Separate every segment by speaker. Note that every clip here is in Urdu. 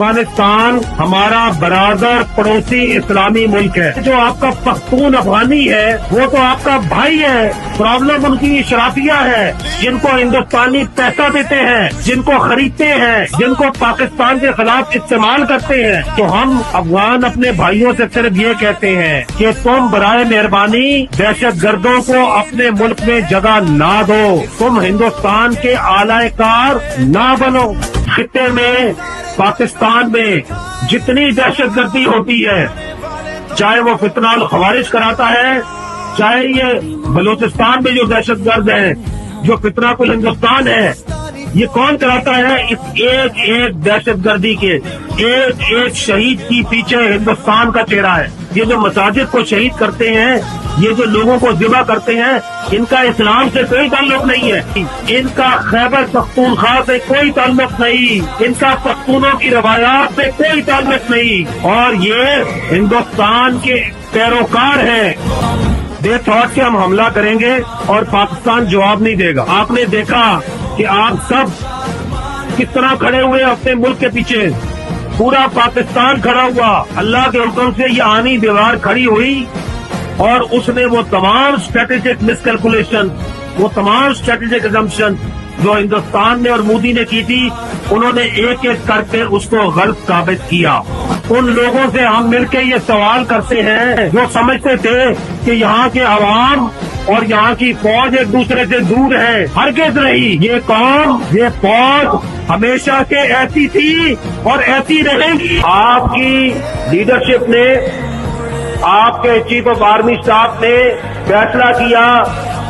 Speaker 1: افغانستان ہمارا برادر پڑوسی اسلامی ملک ہے۔ جو آپ کا پختون افغانی ہے وہ تو آپ کا بھائی ہے۔ پرابلم ان کی اشرافیہ ہے، جن کو ہندوستانی پیسہ دیتے ہیں، جن کو خریدتے ہیں، جن کو پاکستان کے خلاف استعمال کرتے ہیں۔ تو ہم افغان اپنے بھائیوں سے صرف یہ کہتے ہیں کہ تم برائے مہربانی دہشت گردوں کو اپنے ملک میں جگہ نہ دو، تم ہندوستان کے اعلی کار نہ بنو۔ خطے میں پاکستان میں جتنی دہشت گردی ہوتی ہے، چاہے وہ فتنہ الخوارج کراتا ہے، چاہے یہ بلوچستان میں جو دہشت گرد ہے، جو فتنہ کل ہندوستان ہے، یہ کون کراتا ہے؟ اس ایک ایک دہشت گردی کے ایک ایک شہید کی پیچھے ہندوستان کا چہرہ ہے۔ یہ جو مساجد کو شہید کرتے ہیں، یہ جو لوگوں کو ذبح کرتے ہیں، ان کا اسلام سے کوئی تعلق نہیں ہے، ان کا خیبر پختونخوا سے کوئی تعلق نہیں، ان کا پختونوں کی روایات سے کوئی تعلق نہیں، اور یہ ہندوستان کے پیروکار ہیں۔ دے تھاٹ کہ ہم حملہ کریں گے اور پاکستان جواب نہیں دے گا۔ آپ نے دیکھا کہ آپ سب کس طرح کھڑے ہوئے اپنے ملک کے پیچھے، پورا پاکستان کھڑا ہوا، اللہ کے حکم سے یہ آنی دیوار کھڑی ہوئی، اور اس نے وہ تمام اسٹریٹجک مس کیلکولیشن، وہ تمام اسٹریٹجک ایزمپشن جو ہندوستان نے اور مودی نے کی تھی، انہوں نے ایک ایک کر کے اس کو غلط ثابت کیا۔ ان لوگوں سے ہم مل کے یہ سوال کرتے ہیں جو سمجھتے تھے کہ یہاں کے عوام اور یہاں کی فوج ایک دوسرے سے دور ہے، ہرگز نہیں۔ یہ قوم، یہ فوج ہمیشہ سے ایسی تھی اور ایسی رہے گی۔ آپ کی لیڈرشپ نے، آپ کے چیف آف آرمی اسٹاف نے فیصلہ کیا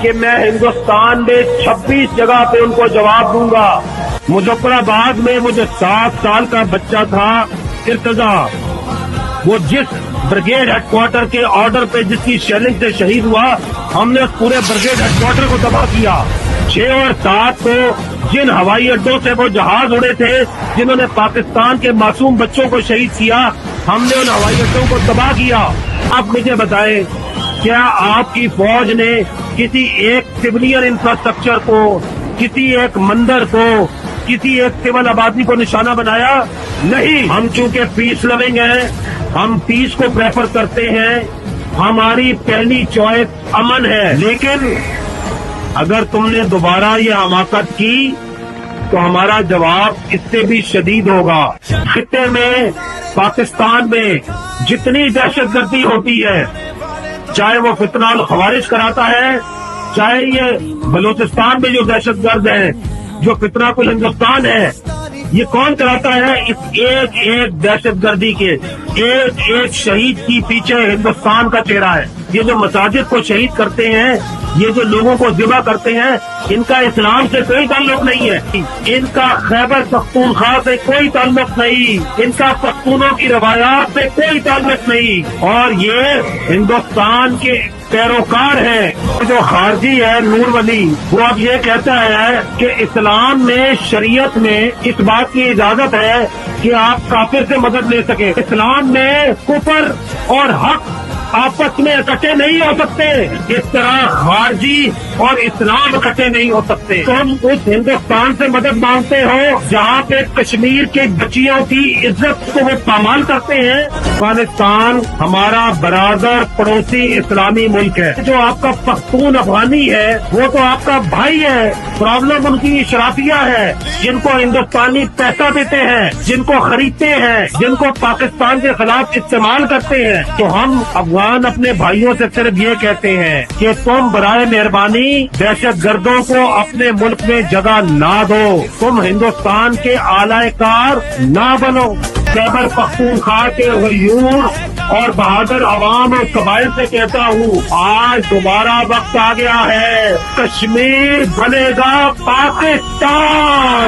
Speaker 1: کہ میں ہندوستان میں 26 جگہ پہ ان کو جواب دوں گا۔ مظفر آباد میں وہ جو 7 سال کا بچہ تھا ارتضا، وہ جس بریگیڈ ہیڈ کوارٹر کے آرڈر پہ جس کی شیلنگ سے شہید ہوا، ہم نے اس پورے بریگیڈ ہیڈ کوارٹر کو تباہ کیا۔ 6 اور 7 کو جن ہوائی اڈوں سے وہ جہاز اڑے تھے، جنہوں نے پاکستان کے معصوم بچوں کو شہید کیا، ہم نے ان ہوائی اڈوں کو تباہ کیا۔ آپ مجھے بتائیں، کیا آپ کی فوج نے کسی ایک سولین انفراسٹرکچر کو، کسی ایک مندر کو، کسی ایک سول آبادی کو نشانہ بنایا؟ نہیں۔ ہم چونکہ پیس لونگ ہیں، ہم پیس کو پریفر کرتے ہیں، ہماری پہلی چوائس امن ہے، لیکن اگر تم نے دوبارہ یہ حماقت کی تو ہمارا جواب اس سے بھی شدید ہوگا۔ خطے میں پاکستان میں جتنی دہشت گردی ہوتی ہے، چاہے وہ فتنہ الخوارج کراتا ہے، چاہے یہ بلوچستان میں جو دہشت گرد ہے، جو فتنہ کل ہندوستان ہے، یہ کون کراتا ہے؟ اس ایک ایک دہشت گردی کے ایک ایک شہید کی پیچھے ہندوستان کا چہرہ ہے۔ یہ جو مساجد کو شہید کرتے ہیں، یہ جو لوگوں کو ذبح کرتے ہیں، ان کا اسلام سے کوئی تعلق نہیں ہے، ان کا خیبر پختونخوا سے کوئی تعلق نہیں، ان کا پختونوں کی روایات سے کوئی تعلق نہیں، اور یہ ہندوستان کے پیروکار ہیں۔ جو خارجی ہے نور ولی، وہ اب یہ کہتا ہے کہ اسلام میں، شریعت میں اس بات کی اجازت ہے کہ آپ کافر سے مدد لے سکیں۔ اسلام میں کفر اور حق آپس میں اکٹھے نہیں ہو سکتے، اس طرح خارجی اور اسلام اکٹھے نہیں ہو سکتے۔ تم اس ہندوستان سے مدد مانگتے ہو جہاں پہ کشمیر کے بچیوں کی عزت کو وہ پامال کرتے ہیں۔ افغانستان ہمارا برادر پڑوسی اسلامی ملک ہے۔ جو آپ کا پختون افغانی ہے وہ تو آپ کا بھائی ہے۔ پرابلم ان کی اشرافیہ ہے، جن کو ہندوستانی پیسہ دیتے ہیں، جن کو خریدتے ہیں، جن کو پاکستان کے خلاف استعمال کرتے ہیں۔ تو ہم افغان اپنے بھائیوں سے صرف یہ کہتے ہیں کہ تم برائے مہربانی دہشت گردوں کو اپنے ملک میں جگہ نہ دو، تم ہندوستان کے اعلی کار نہ بنو۔ خیبر پختونخوا کے غیور اور بہادر عوام اور قبائل سے کہتا ہوں، آج دوبارہ وقت آ گیا ہے، کشمیر بنے گا پاکستان۔